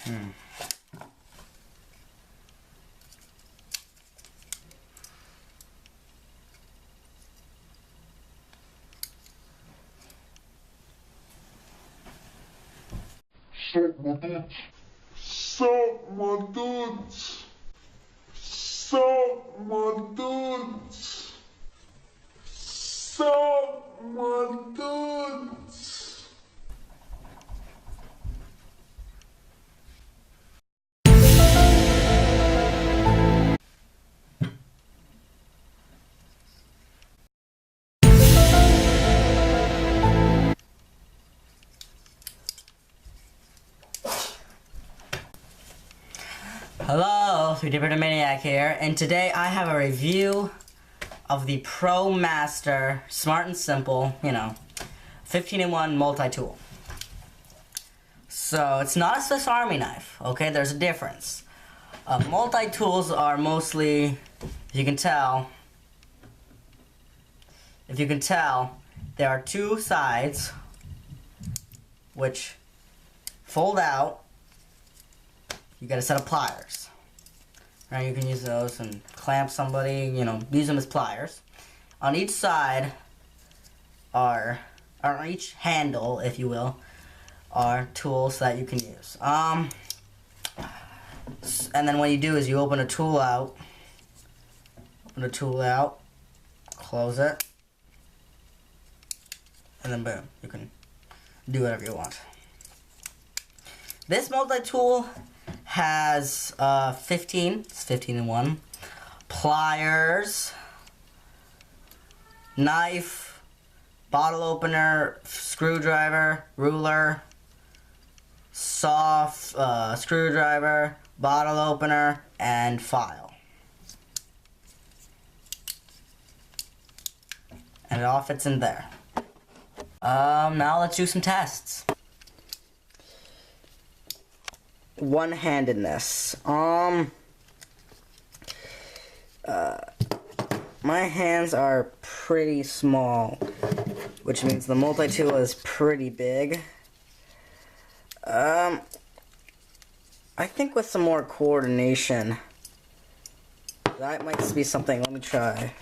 Suck my dudes. Suck my dudes. Suck my dudes. Suck my dudes. Hello, 3D Printer Maniac here, and today I have a review of the ProMaster Smart and Simple, 15-in-1 multi-tool. So, it's not a Swiss Army knife, okay? There's a difference. Multi-tools are mostly, if you can tell, there are two sides which fold out. You got a set of pliers. Right, you can use those and clamp somebody, use them as pliers. On each side or on each handle, if you will, are tools that you can use. And then what you do is you open a tool out, close it, and then boom, you can do whatever you want. This multi-tool has 15-in-1 pliers, knife, bottle opener, screwdriver, ruler, soft screwdriver, bottle opener, and file. And it all fits in there. Now let's do some tests. One-handedness. My hands are pretty small, which means the multi-tool is pretty big. I think with some more coordination, that might be something. Let me try.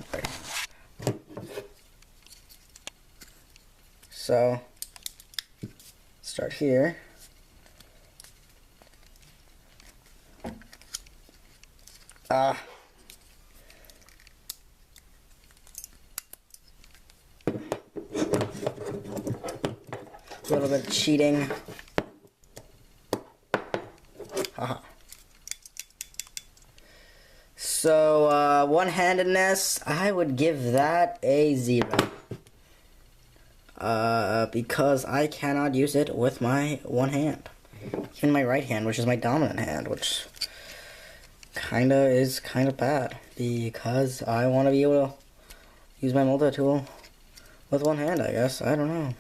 So, start here. A little bit of cheating. Haha. So, one-handedness, I would give that a 0. Because I cannot use it with my one hand. Even my right hand, which is my dominant hand, which is kind of bad, because I want to be able to use my multi-tool with one hand, I guess. I don't know.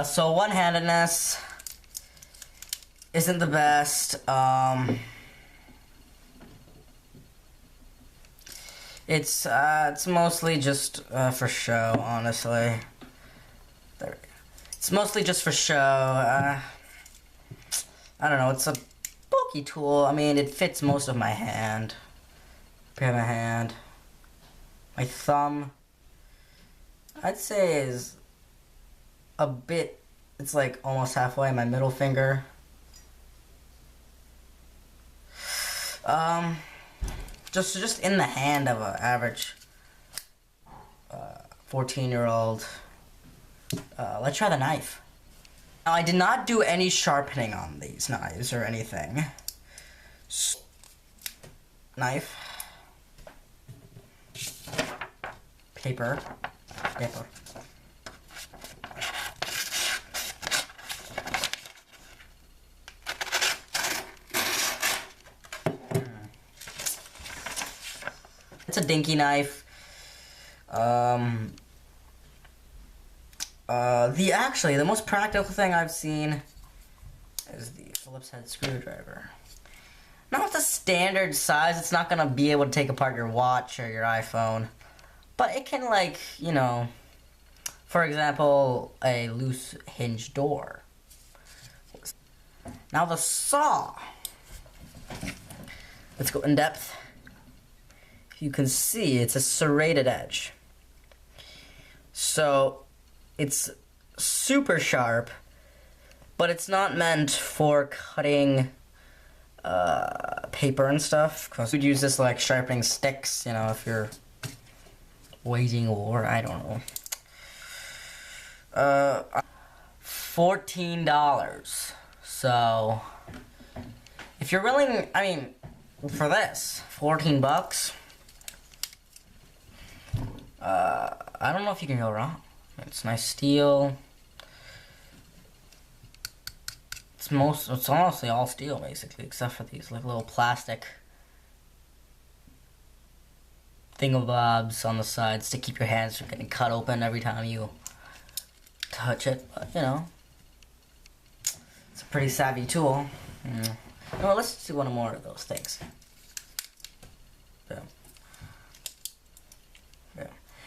So one-handedness isn't the best. It's mostly just for show, honestly. It's mostly just for show. I don't know, it's a bulky tool. I mean, it fits most of my hand. Prepare my hand. My thumb, I'd say, is a bit, it's like almost halfway. My middle finger. Just in the hand of an average 14-year-old. Let's try the knife. Now, I did not do any sharpening on these knives or anything. Knife. Paper. It's a dinky knife. The most practical thing I've seen is the Phillips head screwdriver. Not the standard size. It's not gonna be able to take apart your watch or your iPhone, but it can, For example, a loose hinge door. Now the saw. Let's go in depth. You can see it's a serrated edge. So it's super sharp, but it's not meant for cutting paper and stuff. Because we'd use this like sharpening sticks, you know, if you're waging war, I don't know. $14. So if you're willing, I mean, for this, 14 bucks. I don't know if you can go wrong. It's nice steel. It's honestly all steel basically, except for these like little plastic thingamabobs on the sides to keep your hands from getting cut open every time you touch it. But you know, it's a pretty savvy tool. Well, let's do one more of those things.